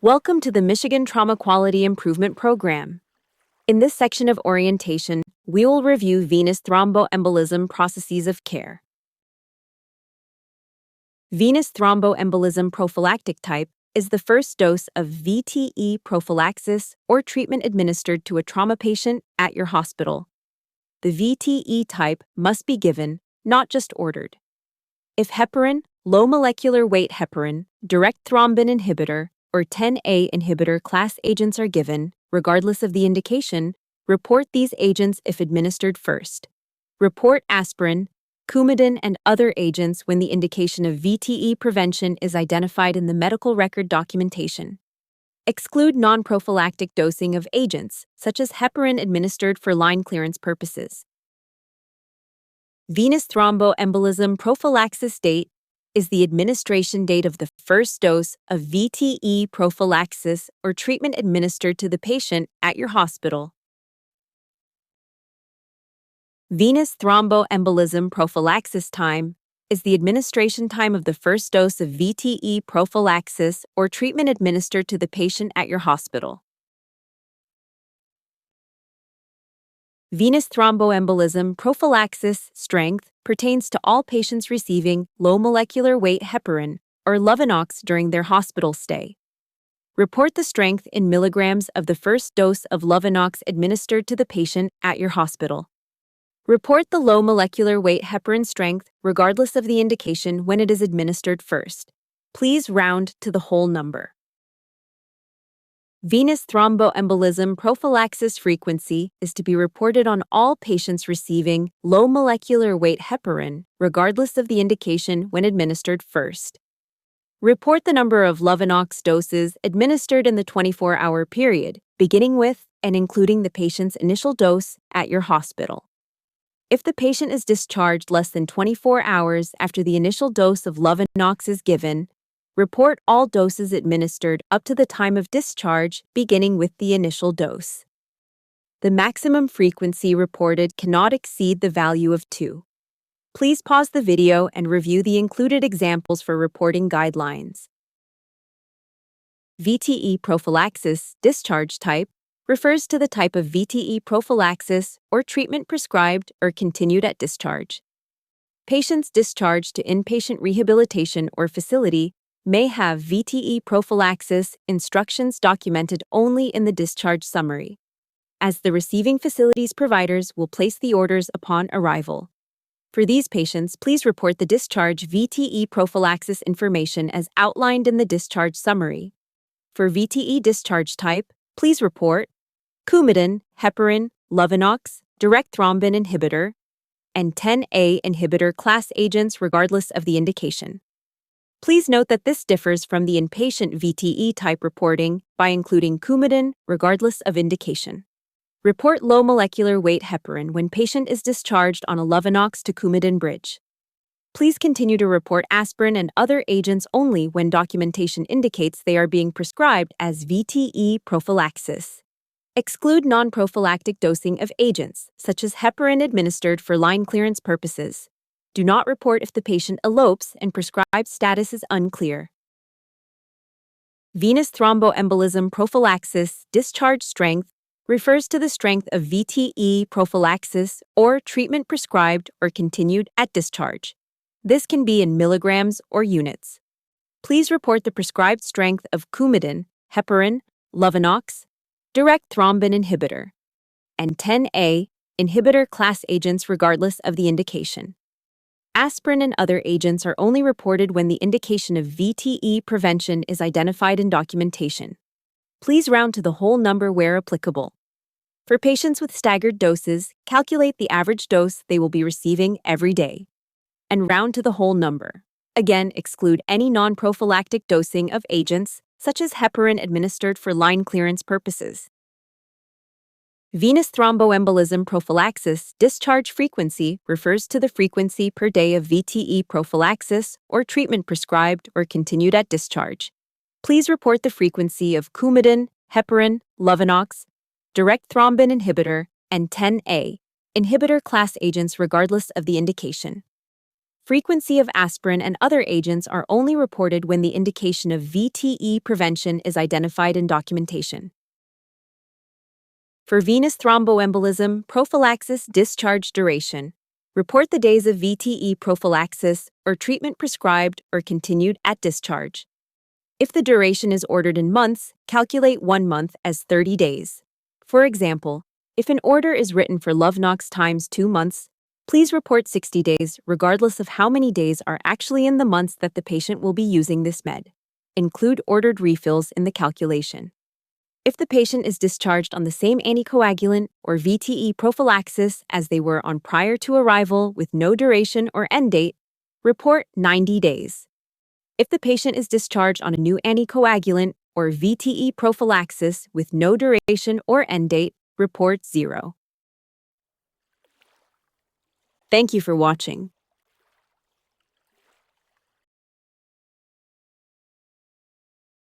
Welcome to the Michigan Trauma Quality Improvement Program. In this section of orientation, we will review venous thromboembolism processes of care. Venous thromboembolism prophylactic type is the first dose of VTE prophylaxis or treatment administered to a trauma patient at your hospital. The VTE type must be given, not just ordered. If heparin, low molecular weight heparin, direct thrombin inhibitor, or 10A inhibitor class agents are given, regardless of the indication, report these agents if administered first. Report aspirin, Coumadin, and other agents when the indication of VTE prevention is identified in the medical record documentation. Exclude non-prophylactic dosing of agents, such as heparin administered for line clearance purposes. Venous thromboembolism prophylaxis date is the administration date of the first dose of VTE prophylaxis or treatment administered to the patient at your hospital. Venous thromboembolism prophylaxis time is the administration time of the first dose of VTE prophylaxis or treatment administered to the patient at your hospital. Venous thromboembolism prophylaxis strength pertains to all patients receiving low molecular weight heparin or Lovenox during their hospital stay. Report the strength in milligrams of the first dose of Lovenox administered to the patient at your hospital. Report the low molecular weight heparin strength regardless of the indication when it is administered first. Please round to the whole number. Venous thromboembolism prophylaxis frequency is to be reported on all patients receiving low molecular weight heparin, regardless of the indication when administered first. Report the number of Lovenox doses administered in the 24-hour period, beginning with and including the patient's initial dose at your hospital. If the patient is discharged less than 24 hours after the initial dose of Lovenox is given, report all doses administered up to the time of discharge, beginning with the initial dose. The maximum frequency reported cannot exceed the value of 2. Please pause the video and review the included examples for reporting guidelines. VTE prophylaxis discharge type refers to the type of VTE prophylaxis or treatment prescribed or continued at discharge. Patients discharged to inpatient rehabilitation or facility may have VTE prophylaxis instructions documented only in the discharge summary, as the receiving facility's providers will place the orders upon arrival. For these patients, please report the discharge VTE prophylaxis information as outlined in the discharge summary. For VTE discharge type, please report Coumadin, heparin, Lovenox, direct thrombin inhibitor, and 10A inhibitor class agents regardless of the indication. Please note that this differs from the inpatient VTE type reporting by including Coumadin regardless of indication. Report low molecular weight heparin when patient is discharged on a Lovenox to Coumadin bridge. Please continue to report aspirin and other agents only when documentation indicates they are being prescribed as VTE prophylaxis. Exclude non-prophylactic dosing of agents, such as heparin administered for line clearance purposes. Do not report if the patient elopes and prescribed status is unclear. Venous thromboembolism prophylaxis discharge strength refers to the strength of VTE prophylaxis or treatment prescribed or continued at discharge. This can be in milligrams or units. Please report the prescribed strength of Coumadin, heparin, Lovenox, direct thrombin inhibitor, and 10A inhibitor class agents regardless of the indication. Aspirin and other agents are only reported when the indication of VTE prevention is identified in documentation. Please round to the whole number where applicable. For patients with staggered doses, calculate the average dose they will be receiving every day, and round to the whole number. Again, exclude any non-prophylactic dosing of agents, such as heparin administered for line clearance purposes. Venous thromboembolism prophylaxis discharge frequency refers to the frequency per day of VTE prophylaxis or treatment prescribed or continued at discharge. Please report the frequency of Coumadin, heparin, Lovenox, direct thrombin inhibitor, and 10A inhibitor class agents regardless of the indication. Frequency of aspirin and other agents are only reported when the indication of VTE prevention is identified in documentation. For venous thromboembolism, prophylaxis discharge duration, report the days of VTE prophylaxis or treatment prescribed or continued at discharge. If the duration is ordered in months, calculate 1 month as 30 days. For example, if an order is written for Lovenox times 2 months, please report 60 days regardless of how many days are actually in the months that the patient will be using this med. Include ordered refills in the calculation. If the patient is discharged on the same anticoagulant or VTE prophylaxis as they were on prior to arrival with no duration or end date, report 90 days. If the patient is discharged on a new anticoagulant or VTE prophylaxis with no duration or end date, report 0. Thank you for watching.